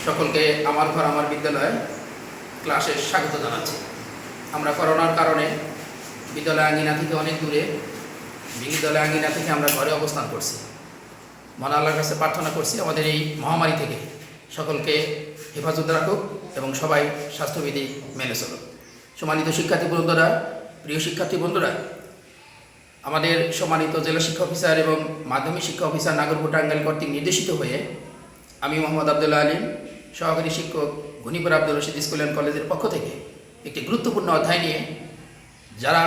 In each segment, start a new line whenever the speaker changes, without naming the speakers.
সকলকে আমার ঘর আমার বিদ্যালয় ক্লাসে স্বাগত জানাচ্ছি। আমরা করোনার কারণে বিদ্যালয় আঙ্গিনা থেকে অনেক দূরে, বিদ্যালয় আঙ্গিনা থেকে আমরা ঘরে অবস্থান করছি। মহান আল্লাহর কাছে প্রার্থনা করছি আমাদের এই মহামারী থেকে সকলকে হেফাজত রাখুক এবং সবাই স্বাস্থ্যবিধি মেনে চলুক। সম্মানিত শিক্ষার্থী বন্ধুরা, প্রিয় শিক্ষার্থী বন্ধুরা, আমাদের সম্মানিত জেলা শিক্ষা অফিসার এবং মাধ্যমিক শিক্ষা অফিসার নাগরপুর টাঙ্গাইল কর্তৃক নির্দেশিত হয়ে আমি মোহাম্মদ আলিম, সহকারী শিক্ষক ঘনিপুর আব্দুল স্কুল অ্যান্ড কলেজের পক্ষ থেকে একটি গুরুত্বপূর্ণ অধ্যায় নিয়ে যারা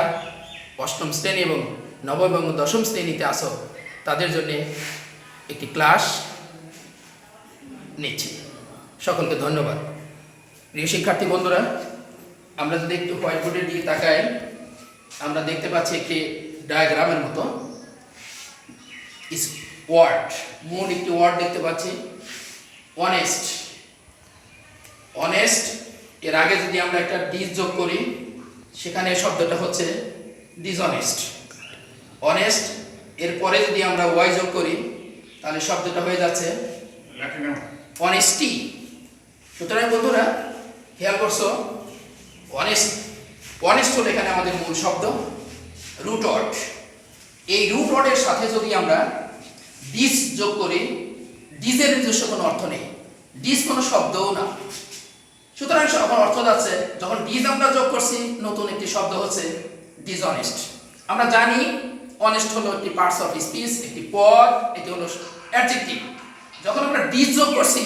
অষ্টম শ্রেণী এবং নবম এবং দশম শ্রেণীতে আসো তাদের জন্য একটি ক্লাস নিচ্ছি। সকলকে ধন্যবাদ। প্রিয় শিক্ষার্থী বন্ধুরা, আমরা যদি একটু হোয়াইট বোর্ডের দিকে তাকাই, আমরা দেখতে পাচ্ছি একটি ডায়াগ্রামের মতো ওয়ার্ড, মূল একটি ওয়ার্ড দেখতে পাচ্ছি, অনেস্ট। অনেস্ট এর আগে যদি আমরা একটা ডিস যোগ করি, সেখানে শব্দটা হচ্ছে ডিসঅনেস্ট। অনেস্ট এর পরে যদি আমরা ওয়াই যোগ করি, তাহলে শব্দটা হয়ে যাচ্ছে অনেস্টি। সুতরাং বন্ধুরা খেয়াল করছো, অনেস্ট হলো এখানে আমাদের মূল শব্দ, রুট ওয়ার্ড। এই রুট ওয়ার্ডের সাথে যদি আমরা ডিস যোগ করি, ডিসের নিজস্ব কোনো অর্থ নেই, ডিস কোনো শব্দও না। সুতরাং আমার অর্থ যাচ্ছে, যখন ডিস আমরা যোগ করছি, নতুন একটি শব্দ হচ্ছে ডিসঅনেস্ট। আমরা জানি অনেস্ট হলো একটি পার্টস অফ স্পিচ, একটি পদ, এটি হলো অ্যাডজেক্টিভ। যখন আমরা ডিস যোগ করছি,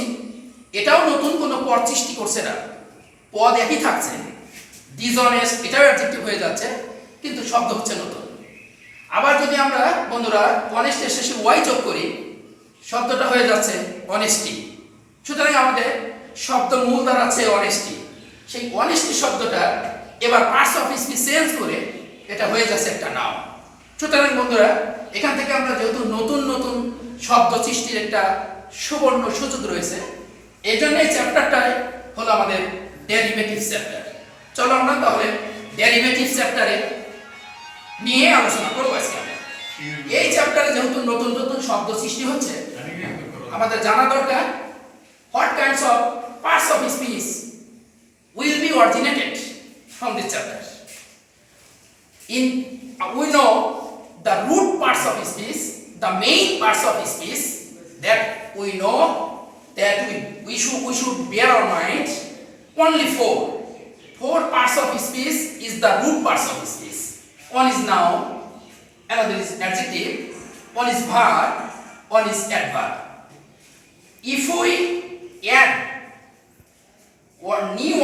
এটাও নতুন কোনো পদ সৃষ্টি করছে না, পদ একই থাকছে। ডিসঅনেস্ট এটাও অ্যাডজেক্টিভ হয়ে যাচ্ছে, কিন্তু শব্দ হচ্ছে নতুন। আবার যদি আমরা বন্ধুরা অনেস্টের শেষে ওয়াই যোগ করি, শব্দটা হয়ে যাচ্ছে অনেস্টি। সুতরাং আমাদের শব্দ মূল দাঁড়াচ্ছে অনেস্টি। সেই অনেস্টি শব্দটা এবার পার্টস অফ স্পিচ চেঞ্জ করে এটা হয়ে যাচ্ছে একটা নাউন। সুতরাং বন্ধুরা এখান থেকে আমরা যেহেতু নতুন নতুন শব্দ সৃষ্টির একটা সুবর্ণ সুযোগ রয়েছে, এই জন্য এই চ্যাপ্টারটাই হলো আমাদের ডেরিভেটিভ চ্যাপ্টার। চলো আমরা তাহলে ডেরিভেটিভ চ্যাপ্টারে নিয়ে আলোচনা করবো আজকে। এই চ্যাপ্টারে যেহেতু নতুন নতুন শব্দ সৃষ্টি হচ্ছে, আমাদের জানা দরকার what kinds of parts of speech will be originated from this chapter. We know the root parts of speech, the main parts of speech, that we know that we should bear our mind. Only four parts of speech is the root parts of speech. One is noun, another is adjective, one is verb, one is adverb. If we add one new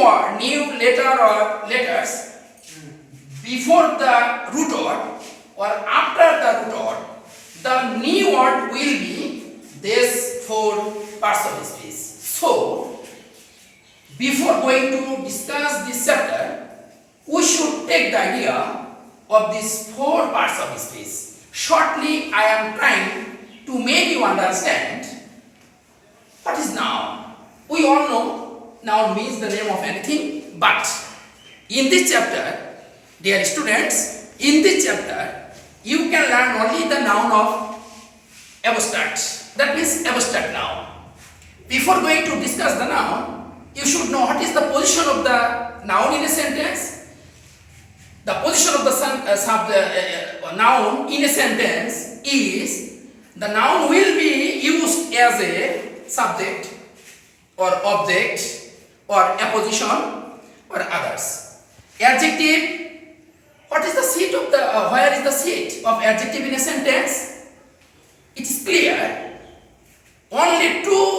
letter or letters before the root word or after the root word, the new word will be these four parts of speech. So, before going to discuss this chapter, we should take the idea of these four parts of speech. Shortly, I am trying to make you understand what is noun. We all know noun means the name of anything, but in this chapter, dear students, in this chapter, you can learn only the noun of abstract. That means abstract noun. Before going to discuss the noun, you should know what is the position of the noun in a sentence. The position of the noun in a sentence is the noun will be used as a subject or object or apposition or others. Adjective, what is the seat of the where is the seat of adjective in a sentence? It is clear. Only two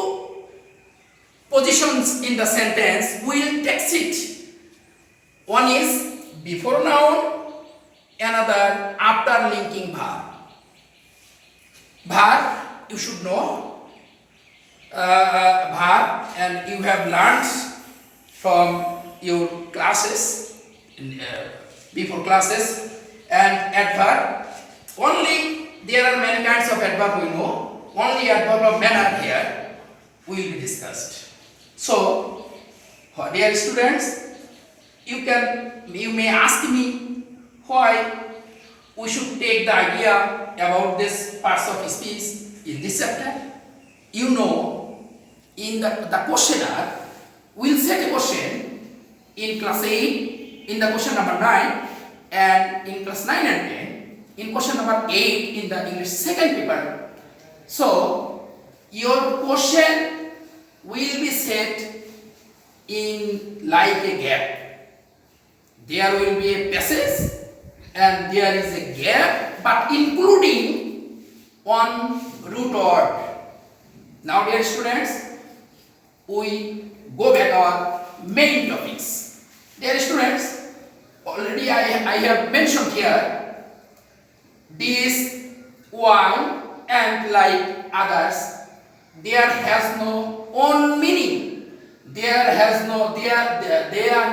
positions in the sentence will take seat. One is before noun, another after linking verb. Verb, you should know verb, and you have learned from your classes, before classes. And adverb, only there are many kinds of adverb we know, only adverb of manner here will be discussed. So, dear students, you may ask me why we should take the idea about this parts of speech in this chapter. You know in the questionnaire will set a question in class 8, in the question number 9, and in class 9 and 10, in question number 8 in the English second paper. So your question will be set in like a gap. There will be a passage and there is a gap, but including one root word. Now dear students, we go back our main topics. Dear students, already I have mentioned here this, why, and like others, there has no own meaning. They are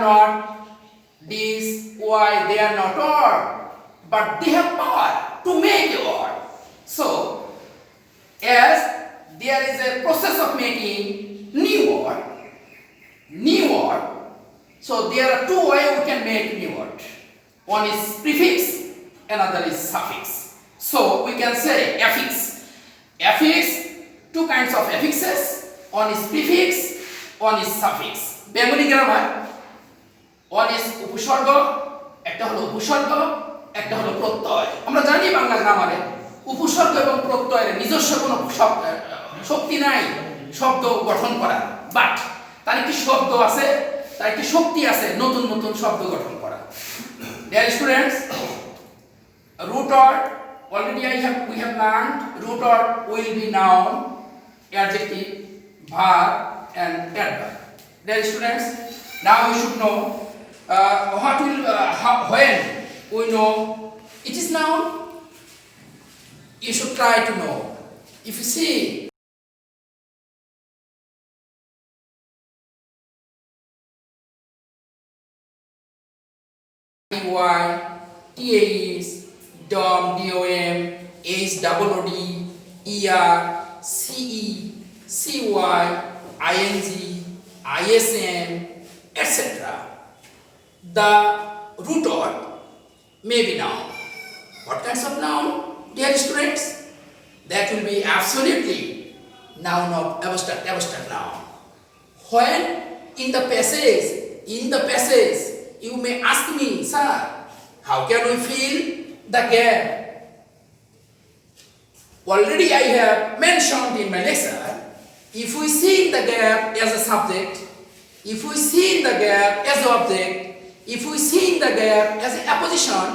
not this, why, they are not or, but they have power to make a word. So, as there is a process of making new word, so there are two ways we can make new word. One is prefix, another is suffix. So we can say affix. Affix, two kinds of affixes. One is prefix, one is suffix. Bengali grammar, one is উপসর্গ, একটা হলো উপসর্গ, একটা হলো প্রত্যয়। আমরা জানি বাংলা গ্রামারে উপসর্গ এবং প্রত্যয়ের নিজস্ব কোনো শক্তি নাই শব্দ গঠন করা, বাট তার একটি শব্দ আছে, তার একটি শক্তি আছে নতুন নতুন শব্দ গঠন করা। Dear students, root word already we have learned root word will be noun, adjective, verb, and adverb. Dear students, now we should know what will when we know it is noun. You should try to know. If you see Y, TAS, DOM, DOM, H, OOD, ER, CE, CY, ING, ISN, etc. The root word may be noun. What kinds of noun, dear students? That will be absolutely noun of abstract noun. When in the passage, you may ask me, sir, how can we fill the gap? Already I have mentioned in my lecture, if we see the gap as a subject, if we see the gap as an object, if we see the gap as a position,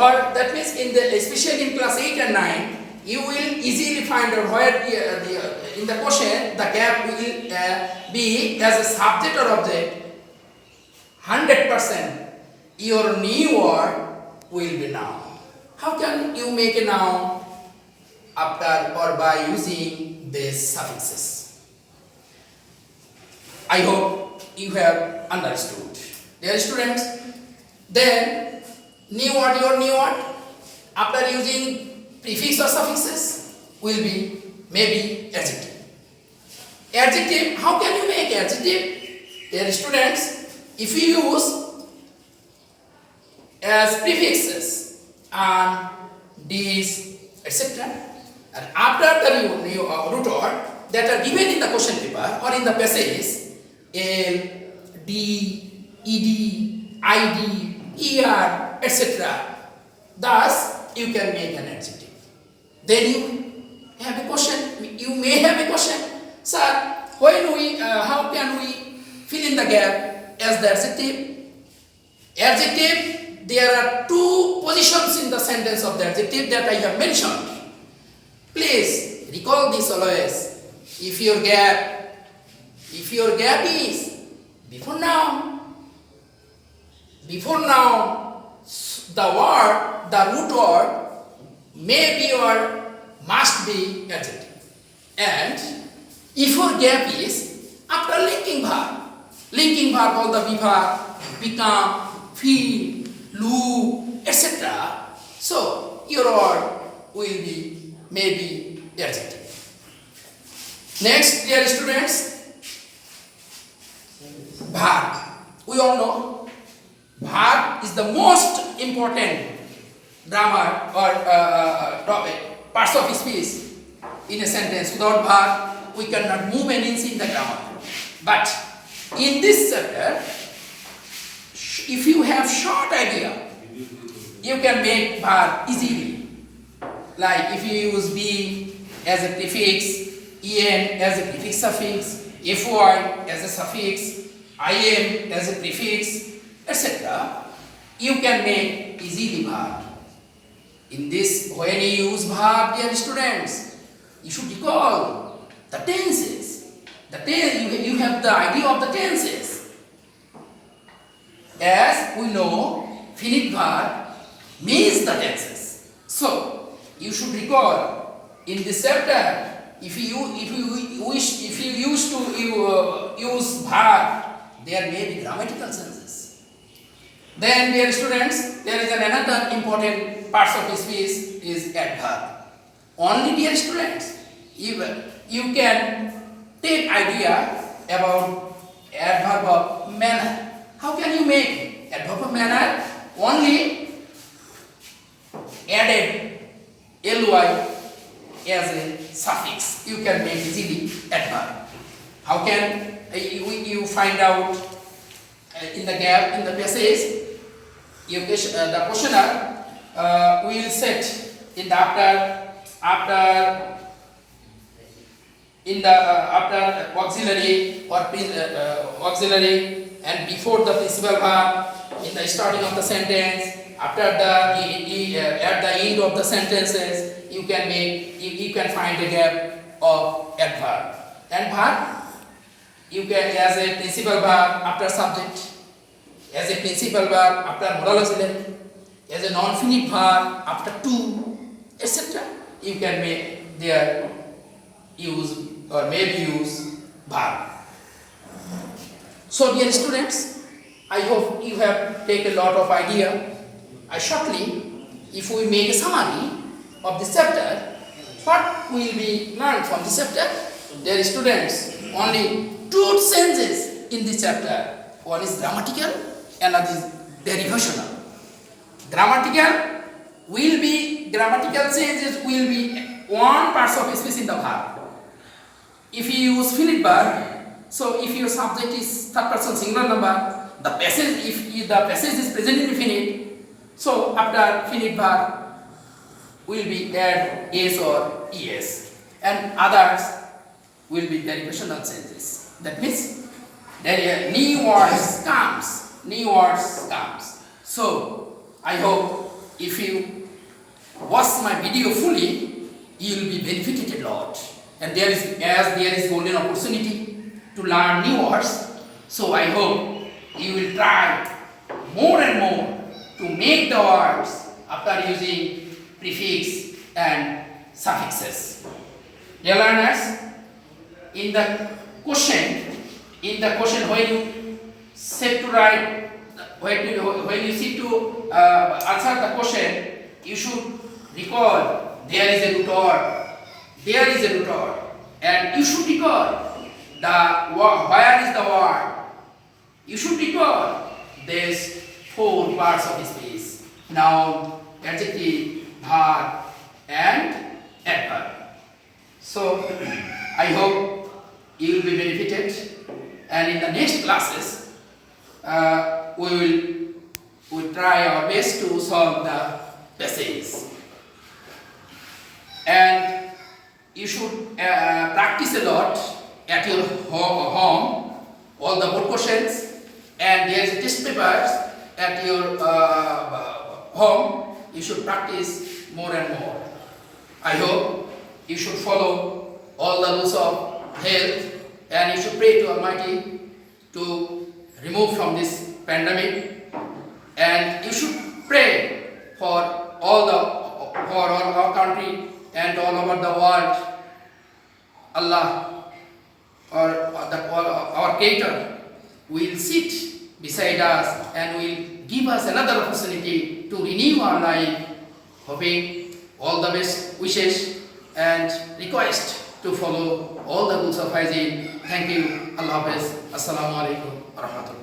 or that means especially in class 8 and 9, you will easily find out where in the question the gap will be as a subject or object. 100% your new word will be noun. How can you make a noun? After or by using these suffixes. I hope you have understood. Dear students, then your new word after using prefix or suffixes will be maybe adjective. Adjective, how can you make adjective? Dear students, if you use as prefixes and these, etc., and after the new root word that are given in the question paper or in the passages, L, D, ED, ID, ER, etc., thus you can make an adjective. Then you have a question, you may have a question, sir, how can we fill in the gap? As the adjective, there are two positions in the sentence of the adjective that I have mentioned. Please recall this always. If your gap is before noun, the root word may be or must be adjective. And if your gap is after linking verb, all the verb, become, feel, lo, etc. So your word will be maybe adjective. Next, dear students, verb. We all know verb is the most important grammar or topic, parts of speech in a sentence. Without verb, we cannot move an inch in the grammar. But in this chapter, if you have short idea, you can make verb easily. Like if you use be as a prefix, en as a prefix suffix, fy as a suffix, im as a prefix, etc. You can make easily verb. In this, when you use verb, dear students, you should recall the tenses. You have the idea of the tenses. As we know, finite verb means the tenses. So you should recall in this chapter. If you used to use verb, there may be grammatical senses. Then, dear students, there is another important part of speech is adverb. Only, dear students, you can take idea about adverb of manner. How can you make adverb of manner? Only added ly as a suffix. You can make easily adverb. How can you find out in the gap in the passage? The questioner will set in the after auxiliary or auxiliary and before the principal verb in the starting of the sentence, after the at the end of the sentences, you can find a gap of adverb. Adverb you can as a principal verb after subject, as a principal verb after moral auxiliary, as a non-finite verb after to, etc. You can make their use or maybe use verb. So, dear students, I hope you have taken a lot of idea. Shortly, if we make a summary of this chapter, what will be learned from this chapter? Dear students, only two sentences in this chapter. One is grammatical, another is derivational. Grammatical changes will be one part of speech in the verb. If you use finite verb, so if your subject is third person singular number, the passage, if the passage is present in infinite, so after finite verb will be add s or es, and others will be derivational changes. That means there new words comes. So I hope if you watch my video fully, you will be benefited a lot. And there is golden opportunity to learn new words. So I hope you will try more and more to make the words after using prefix and suffixes. Dear learners, in the question when you set to write, when you sit to answer the question, you should recall there is a root word, and you should recall where is the word. You should recall these four parts of speech: noun, adjective, verb, and adverb. So I hope you will be benefited, and in the next classes we will try our best to solve the passages. And you should practice a lot at your home, all the board questions, and there is test papers at your home. You should practice more and more. I hope you should follow all the rules of health, and you should pray to Almighty to remove from this pandemic, and you should pray for our country and all over the world. Allah or our Creator will sit beside us and will give us another opportunity to renew our life, hoping all the best wishes and request to follow all the rules of hygiene. Thank you. Allah Hafiz. Assalamu alaikum wa rahmatullah.